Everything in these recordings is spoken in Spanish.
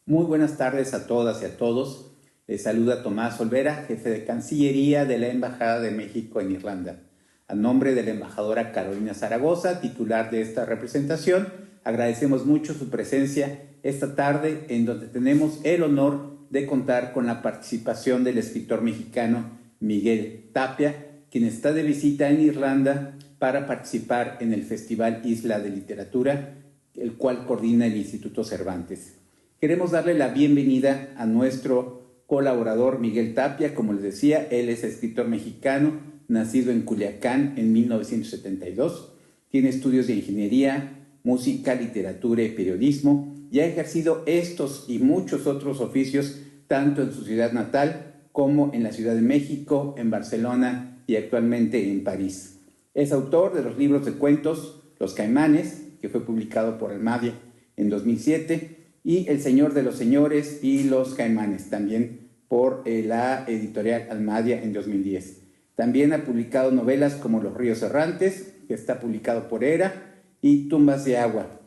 Muy buenas tardes a todas y a todos. Les saluda Tomás Olvera, jefe de Cancillería de la Embajada de México en Irlanda. A nombre de la embajadora Carolina Zaragoza, titular de esta representación, agradecemos mucho su presencia esta tarde en donde tenemos el honor de contar con la participación del escritor mexicano Miguel Tapia, quien está de visita en Irlanda para participar en el Festival Isla de Literatura, el cual coordina el Instituto Cervantes. Queremos darle la bienvenida a nuestro colaborador Miguel Tapia. Como les decía, él es escritor mexicano, nacido en Culiacán en 1972. Tiene estudios de ingeniería, música, literatura y periodismo y ha ejercido estos y muchos otros oficios tanto en su ciudad natal como en la Ciudad de México, en Barcelona y actualmente en París. Es autor de los libros de cuentos Los Caimanes, que fue publicado por Almadia en 2007, y El Señor de los Señores y Los Caimanes, también por la editorial Almadia en 2010. También ha publicado novelas como Los Ríos Errantes, que está publicado por Era, y Tumbas de Agua,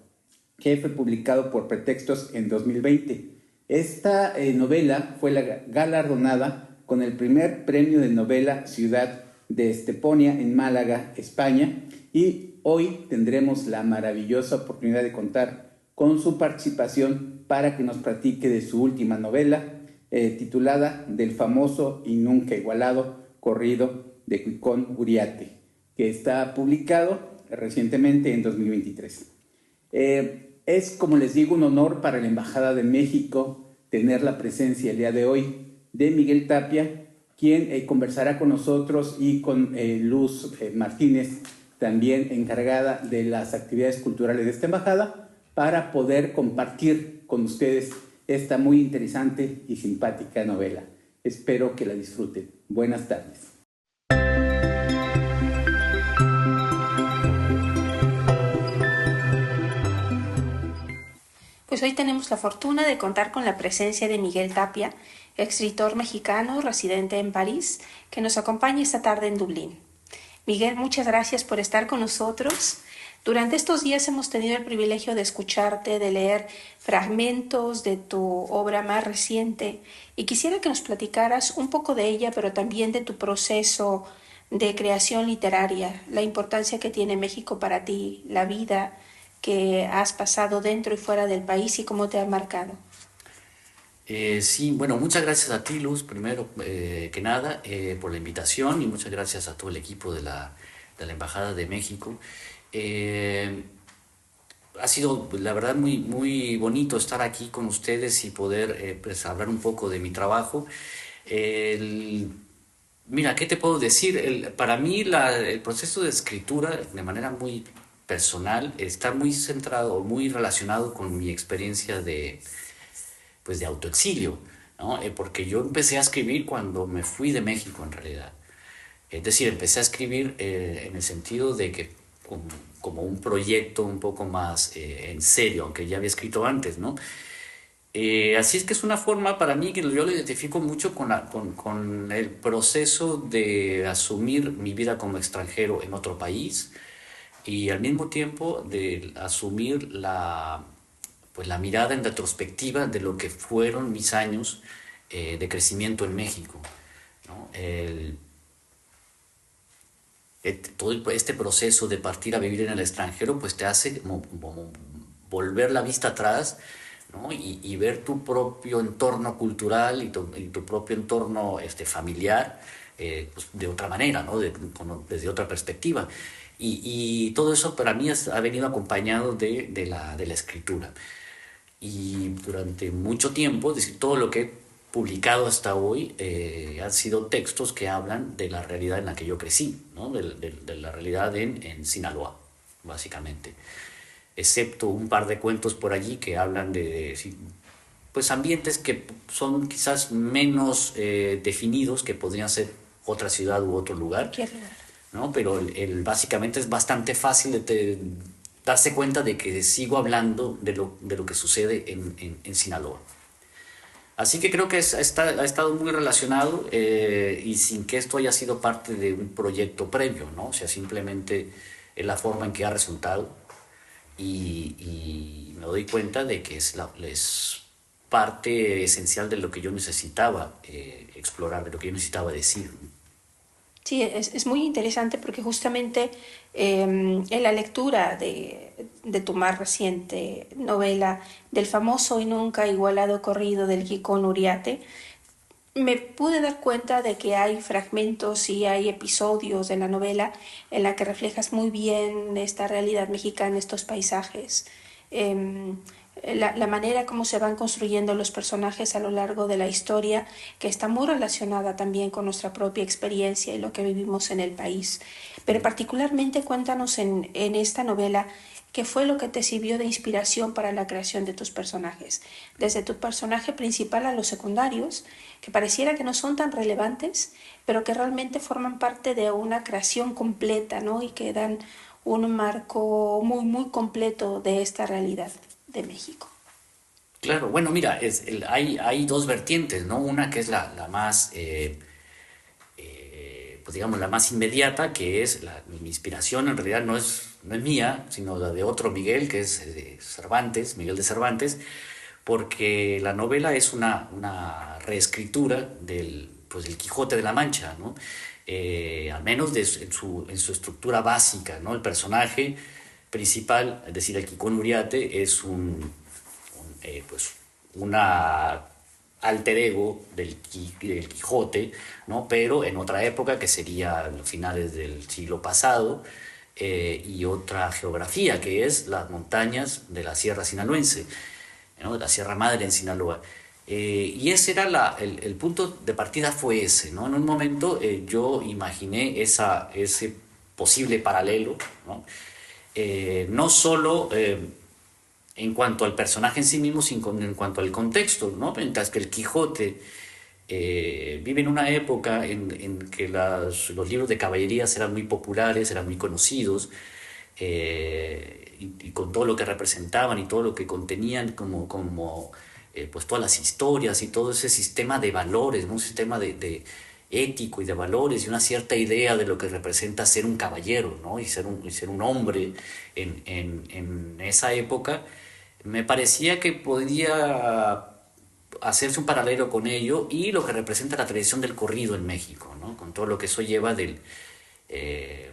que fue publicado por Pretextos en 2020. Esta novela fue galardonada con el primer premio de novela Ciudad de Esteponia en Málaga, España, y hoy tendremos la maravillosa oportunidad de contar con su participación para que nos platique de su última novela, titulada Del famoso y nunca igualado corrido de Cuicón Uriarte, que está publicado recientemente en 2023. Es, como les digo, un honor para la Embajada de México tener la presencia el día de hoy de Miguel Tapia, quien conversará con nosotros, y con Luz Martínez, también encargada de las actividades culturales de esta embajada, para poder compartir con ustedes esta muy interesante y simpática novela. Espero que la disfruten. Buenas tardes. Pues hoy tenemos la fortuna de contar con la presencia de Miguel Tapia, escritor mexicano residente en París, que nos acompaña esta tarde en Dublín. Miguel, muchas gracias por estar con nosotros. Durante estos días hemos tenido el privilegio de escucharte, de leer fragmentos de tu obra más reciente, y quisiera que nos platicaras un poco de ella, pero también de tu proceso de creación literaria, la importancia que tiene México para ti, la vida que has pasado dentro y fuera del país y cómo te ha marcado. Sí, bueno, muchas gracias a ti, Luz, primero que nada, por la invitación, y muchas gracias a todo el equipo de la Embajada de México. Eh, Ha sido, la verdad, muy, muy bonito estar aquí con ustedes y poder pues, hablar un poco de mi trabajo. El- Mira, ¿qué te puedo decir? Para mí el proceso de escritura, de manera muy personal, está muy centrado, muy relacionado con mi experiencia pues, de autoexilio, ¿no? Porque yo empecé a escribir cuando me fui de México, en realidad. Es decir, empecé a escribir en el sentido de que como, como un proyecto un poco más en serio, aunque ya había escrito antes, ¿no? Así es que es una forma para mí que yo lo identifico mucho con el proceso de asumir mi vida como extranjero en otro país, y al mismo tiempo de asumir pues, la mirada en retrospectiva de lo que fueron mis años de crecimiento en México, ¿no? Todo este proceso de partir a vivir en el extranjero pues te hace como volver la vista atrás, ¿no? Y ver tu propio entorno cultural y tu propio entorno familiar, pues, de otra manera, ¿no? Desde otra perspectiva. Y todo eso para mí ha venido acompañado de la escritura. Y durante mucho tiempo, es decir, todo lo que he publicado hasta hoy han sido textos que hablan de la realidad en la que yo crecí, ¿no? De la realidad en Sinaloa, básicamente. Excepto un par de cuentos por allí que hablan sí, pues ambientes que son quizás menos definidos, que podrían ser otra ciudad u otro lugar, Qué lugar. ¿no? Pero básicamente es bastante fácil darse cuenta de que sigo hablando de lo que sucede en Sinaloa. Así que creo que ha estado muy relacionado, y sin que esto haya sido parte de un proyecto previo, ¿no? O sea, simplemente es la forma en que ha resultado, y me doy cuenta de que es parte esencial de lo que yo necesitaba explorar, de lo que yo necesitaba decir. Sí, es muy interesante porque justamente en la lectura de tu más reciente novela, del famoso y nunca igualado corrido del Gicón Uriarte, me pude dar cuenta de que hay fragmentos y hay episodios de la novela en la que reflejas muy bien esta realidad mexicana, estos paisajes, eh, la manera como se van construyendo los personajes a lo largo de la historia, que está muy relacionada también con nuestra propia experiencia y lo que vivimos en el país. Pero particularmente cuéntanos en esta novela qué fue lo que te sirvió de inspiración para la creación de tus personajes, desde tu personaje principal a los secundarios, que pareciera que no son tan relevantes, pero que realmente forman parte de una creación completa, ¿no? Y que dan un marco muy, muy completo de esta realidad de México. Claro, bueno, mira, hay dos vertientes, ¿no? Una que es la más, pues digamos, la más inmediata, que es mi inspiración en realidad no es mía, sino la de otro Miguel, que es Cervantes, Miguel de Cervantes, porque la novela es una reescritura pues, del Quijote de la Mancha, ¿no? Al menos en su estructura básica, ¿no? El personaje principal, es decir, el Quicón Uriarte, es pues, una alter ego del Quijote, ¿no? Pero en otra época que sería los finales del siglo pasado, y otra geografía que es las montañas de la Sierra Sinaloense, ¿no? De la Sierra Madre en Sinaloa. Y ese era el punto de partida fue ese, ¿no? En un momento yo imaginé ese posible paralelo, ¿no? No solo en cuanto al personaje en sí mismo, sino en cuanto al contexto, ¿no? Mientras que el Quijote vive en una época en que los libros de caballerías eran muy populares, eran muy conocidos, y con todo lo que representaban y todo lo que contenían pues todas las historias y todo ese sistema de valores, ¿no? Un sistema de ético y de valores y una cierta idea de lo que representa ser un caballero, ¿no? Y ser un hombre en esa época, me parecía que podía hacerse un paralelo con ello y lo que representa la tradición del corrido en México, ¿no? Con todo lo que eso lleva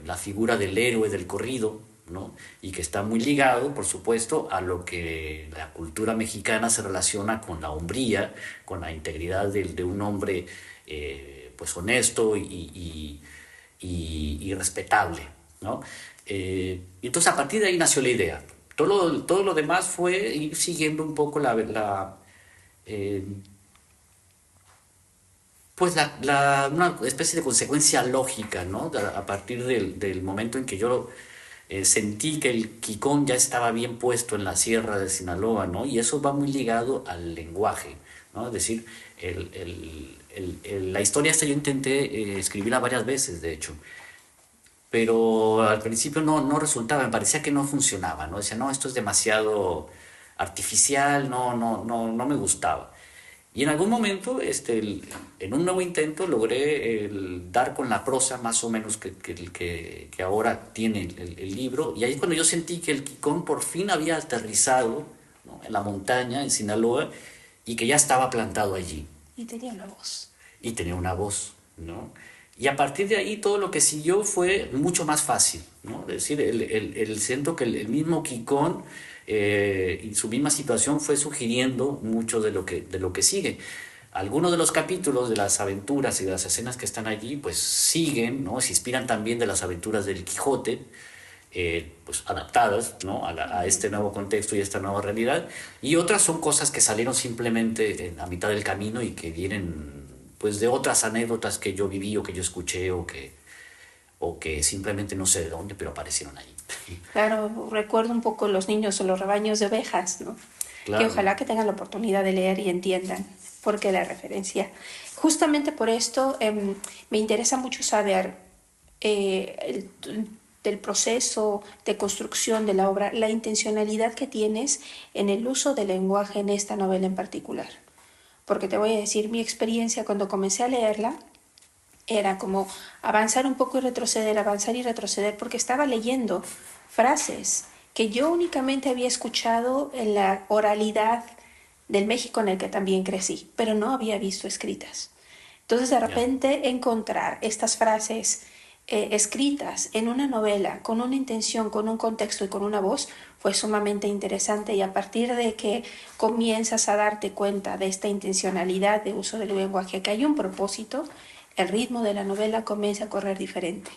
la figura del héroe del corrido, ¿no? Y que está muy ligado, por supuesto, a lo que la cultura mexicana se relaciona con la hombría, con la integridad de un hombre pues honesto y respetable, ¿no? Y entonces a partir de ahí nació la idea. Todo lo demás fue ir siguiendo un poco eh, pues una especie de consecuencia lógica, ¿no? A partir del momento en que yo sentí que el Quicón ya estaba bien puesto en la sierra de Sinaloa, ¿no? Y eso va muy ligado al lenguaje, ¿no? Es decir, la historia esta yo intenté escribirla varias veces, de hecho, pero al principio no resultaba, me parecía que no funcionaba, ¿no? Decía, no, esto es demasiado artificial, no me gustaba. Y en algún momento, en un nuevo intento, logré dar con la prosa más o menos que ahora tiene el libro. Y ahí es cuando yo sentí que el Quicón por fin había aterrizado, ¿no? En la montaña, en Sinaloa, y que ya estaba plantado allí. Y tenía una voz. Y tenía una voz, ¿no? Y a partir de ahí todo lo que siguió fue mucho más fácil, ¿no? Es decir, siento que el mismo Quicón y su misma situación fue sugiriendo mucho de lo que sigue. Algunos de los capítulos de las aventuras y de las escenas que están allí, pues siguen, ¿no? Se inspiran también de las aventuras del Quijote, pues adaptadas, ¿no? a este nuevo contexto y esta nueva realidad. Y otras son cosas que salieron simplemente a mitad del camino y que vienen pues de otras anécdotas que yo viví o que yo escuché o que simplemente no sé de dónde, pero aparecieron ahí. Claro, recuerdo un poco los niños o los rebaños de ovejas, ¿no? Que Claro. ojalá que tengan la oportunidad de leer y entiendan por qué la referencia. Justamente por esto me interesa mucho saber del proceso de construcción de la obra, la intencionalidad que tienes en el uso del lenguaje en esta novela en particular. Porque te voy a decir, mi experiencia cuando comencé a leerla era como avanzar un poco y retroceder, avanzar y retroceder, porque estaba leyendo frases que yo únicamente había escuchado en la oralidad del México en el que también crecí, pero no había visto escritas. Entonces, de Ya. repente, encontrar estas frases escritas en una novela con una intención, con un contexto y con una voz fue sumamente interesante, y a partir de que comienzas a darte cuenta de esta intencionalidad de uso del lenguaje, que hay un propósito, el ritmo de la novela comienza a correr diferente.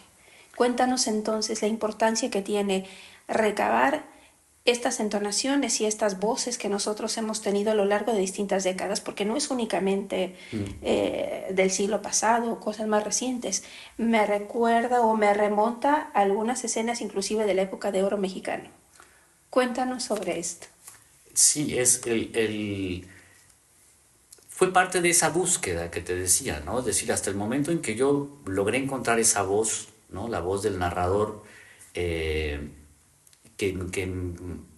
Cuéntanos entonces la importancia que tiene recabar estas entonaciones y estas voces que nosotros hemos tenido a lo largo de distintas décadas, porque no es únicamente Mm. del siglo pasado, cosas más recientes. Me recuerda o me remonta a algunas escenas inclusive de la época de oro mexicano. Cuéntanos sobre esto. Sí, fue parte de esa búsqueda que te decía, ¿no? Es decir, hasta el momento en que yo logré encontrar esa voz, ¿no? La voz del narrador, eh, que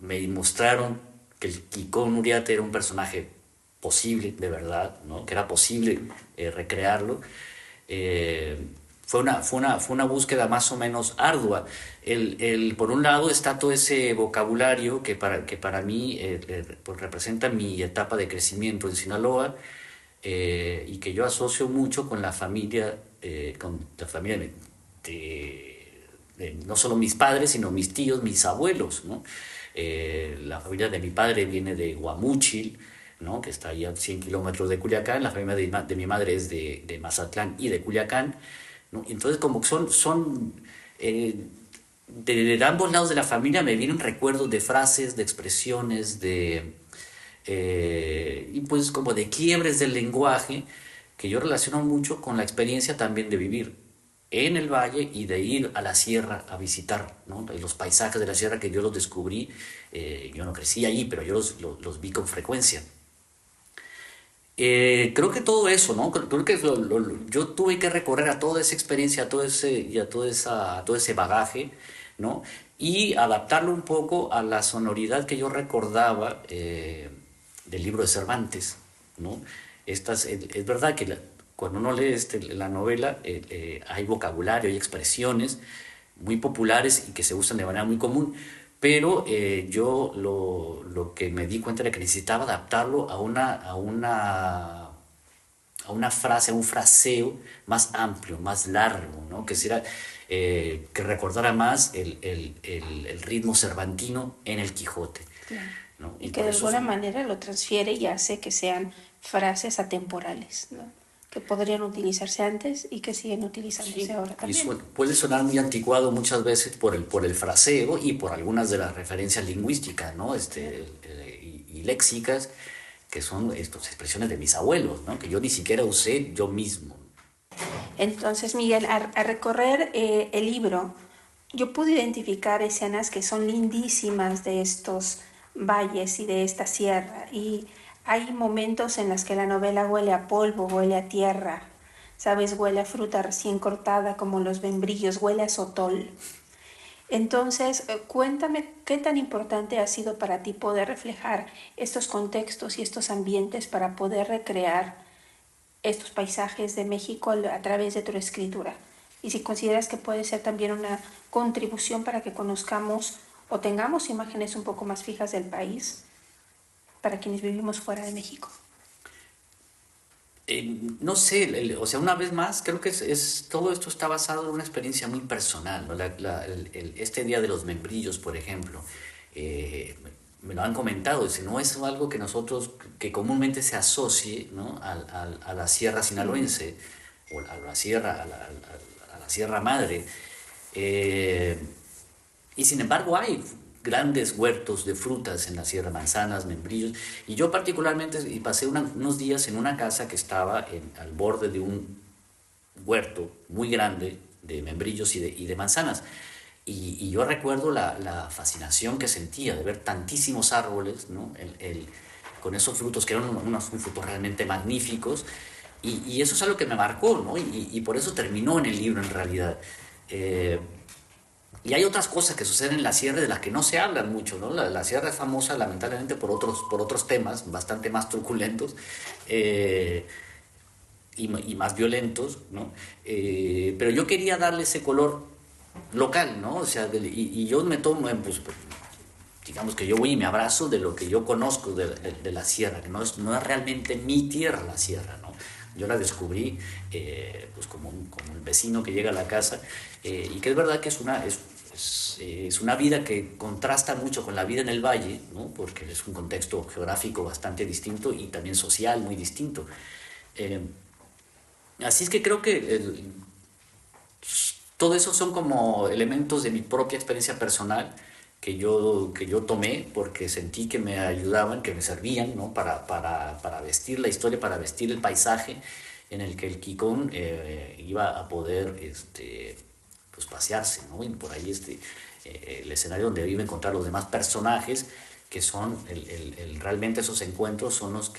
me mostraron que el Kikón Uriarte era un personaje posible, de verdad, ¿no? Que era posible recrearlo. Eh, fue una búsqueda más o menos ardua. Por un lado está todo ese vocabulario que para mí pues representa mi etapa de crecimiento en Sinaloa, y que yo asocio mucho con la familia no solo mis padres, sino mis tíos, mis abuelos, ¿no? La familia de mi padre viene de Guamúchil, ¿no? Que está ahí a 100 kilómetros de Culiacán. La familia de mi madre es de Mazatlán y de Culiacán, ¿no? Entonces, como que eh, de ambos lados de la familia me vienen recuerdos de frases, de expresiones, y pues como de quiebres del lenguaje que yo relaciono mucho con la experiencia también de vivir en el valle y de ir a la sierra a visitar, ¿no? Los paisajes de la sierra que yo los descubrí. Yo no crecí allí, pero yo los vi con frecuencia. Creo que todo eso, ¿no? Creo que yo tuve que recorrer a toda esa experiencia, a todo ese bagaje, ¿no? Y adaptarlo un poco a la sonoridad que yo recordaba del libro de Cervantes, ¿no? Es verdad que cuando uno lee la novela, hay vocabulario, hay expresiones muy populares y que se usan de manera muy común, pero yo lo que me di cuenta era que necesitaba adaptarlo a una frase, a un fraseo más amplio, más largo, ¿no? Que recordara más el ritmo cervantino en el Quijote, Claro. ¿no? Y Y que por de eso alguna manera lo transfiere y hace que sean frases atemporales, ¿no? Que podrían utilizarse antes y que siguen utilizándose sí, ahora también. puede sonar muy anticuado muchas veces por el fraseo y por algunas de las referencias lingüísticas, ¿no? Y léxicas, que son estas expresiones de mis abuelos, ¿no? Que yo ni siquiera usé yo mismo. Entonces, Miguel, a recorrer el libro, yo pude identificar escenas que son lindísimas de estos valles y de esta sierra. Y hay momentos en los que la novela huele a polvo, huele a tierra, ¿sabes? Huele a fruta recién cortada como los membrillos, huele a sotol. Entonces, cuéntame qué tan importante ha sido para ti poder reflejar estos contextos y estos ambientes para poder recrear estos paisajes de México a través de tu escritura. Y si consideras que puede ser también una contribución para que conozcamos o tengamos imágenes un poco más fijas del país para quienes vivimos fuera de México. No sé, o sea, una vez más, creo que todo esto está basado en una experiencia muy personal, ¿no? Este Día de los Membrillos, por ejemplo, me lo han comentado, dice, no es algo que que comúnmente se asocie, ¿no? A la sierra sinaloense, o a la sierra, a la Sierra Madre. Eh, y sin embargo hay grandes huertos de frutas en la sierra, manzanas, membrillos. Y yo particularmente pasé unos días en una casa que estaba al borde de un huerto muy grande de membrillos y de manzanas. Y yo recuerdo la fascinación que sentía de ver tantísimos árboles, ¿no? Con esos frutos que eran unos frutos realmente magníficos. Y eso es algo que me marcó, ¿no? Y por eso terminó en el libro en realidad. Y hay otras cosas que suceden en la sierra de las que no se hablan mucho, ¿no? La sierra es famosa lamentablemente por otros temas bastante más truculentos, y más violentos, ¿no? Pero yo quería darle ese color local, ¿no? O sea, y yo me tomo, pues, digamos que yo voy y me abrazo de lo que yo conozco de la sierra, que no es realmente mi tierra la sierra, ¿no? Yo la descubrí pues como el vecino que llega a la casa, y que es verdad que es una vida que contrasta mucho con la vida en el valle, ¿no? Porque es un contexto geográfico bastante distinto y también social muy distinto. Eh, Así es que creo que todo eso son como elementos de mi propia experiencia personal que yo tomé porque sentí que me ayudaban, que me servían, ¿no? Para vestir la historia, para vestir el paisaje en el que el Kikón iba a poder pues pasearse, ¿no? Y por ahí el escenario donde iba a encontrar los demás personajes, que son realmente esos encuentros son los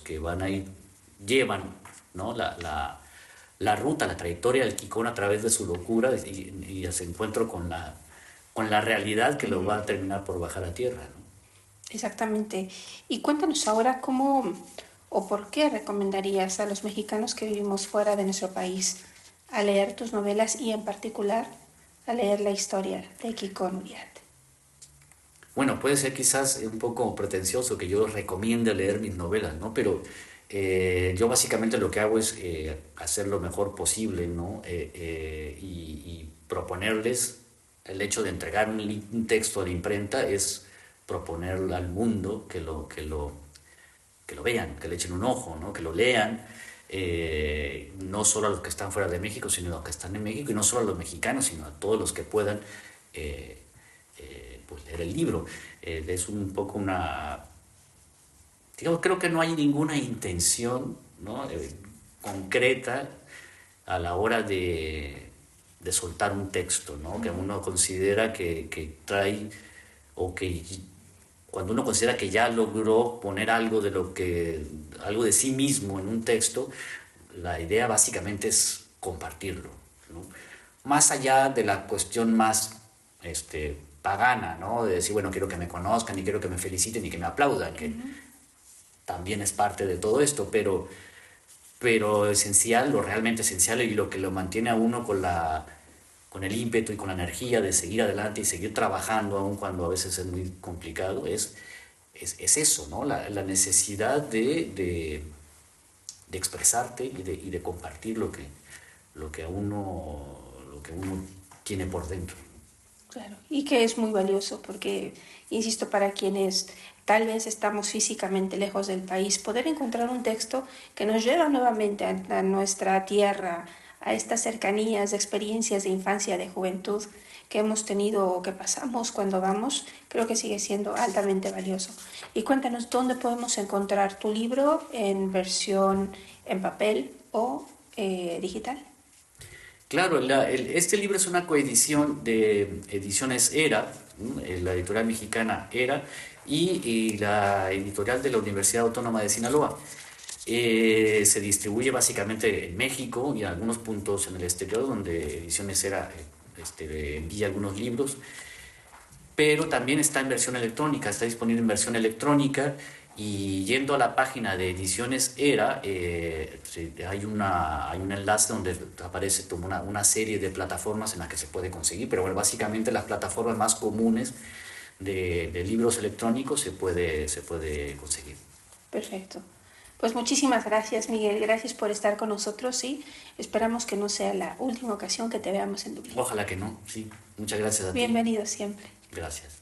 que van a ir, llevan, ¿no? La ruta, la trayectoria del Kikón a través de su locura y ese encuentro con la realidad que lo va a terminar por bajar a tierra, ¿no? Exactamente. Y cuéntanos ahora cómo o por qué recomendarías a los mexicanos que vivimos fuera de nuestro país a leer tus novelas y en particular a leer la historia de Kikón Uriarte. Bueno, puede ser quizás un poco pretencioso que yo recomiende leer mis novelas, ¿no? Pero yo básicamente lo que hago es hacer lo mejor posible, ¿no? Y proponerles el hecho de entregar un texto a la imprenta es proponer al mundo que lo vean, que le echen un ojo, ¿no? Que lo lean, no solo a los que están fuera de México, sino a los que están en México, y no solo a los mexicanos, sino a todos los que puedan pues leer el libro. Es un poco una... Digamos, creo que no hay ninguna intención, ¿no? Concreta a la hora de soltar un texto, ¿no? Que uno considera que trae, o que cuando uno considera que ya logró poner algo algo de sí mismo en un texto, la idea básicamente es compartirlo, ¿no? Más allá de la cuestión más pagana, ¿no? De decir, bueno, quiero que me conozcan y quiero que me feliciten y que me aplaudan, que también es parte de todo esto, pero esencial, lo realmente esencial y lo que lo mantiene a uno con el ímpetu y con la energía de seguir adelante y seguir trabajando, aun cuando a veces es muy complicado, es eso, ¿no? La necesidad de expresarte y de compartir lo que uno tiene por dentro. Claro, y que es muy valioso porque, insisto, para quienes tal vez estamos físicamente lejos del país, poder encontrar un texto que nos lleva nuevamente a nuestra tierra, a estas cercanías de experiencias de infancia, de juventud que hemos tenido o que pasamos cuando vamos, creo que sigue siendo altamente valioso. Y cuéntanos dónde podemos encontrar tu libro en versión en papel o digital. Claro, este libro es una coedición de Ediciones Era, ¿no? La editorial mexicana Era y la editorial de la Universidad Autónoma de Sinaloa. Se distribuye básicamente en México y en algunos puntos en el exterior, donde Ediciones Era envía algunos libros, pero también está en versión electrónica, está disponible en versión electrónica. Y yendo a la página de Ediciones Era, hay un enlace donde aparece como una serie de plataformas en las que se puede conseguir, pero bueno, básicamente las plataformas más comunes de libros electrónicos se puede conseguir. Perfecto. Pues muchísimas gracias, Miguel. Gracias por estar con nosotros y esperamos que no sea la última ocasión que te veamos en Dublín. Ojalá que no, sí. Muchas gracias a ti. Bienvenido siempre. Gracias.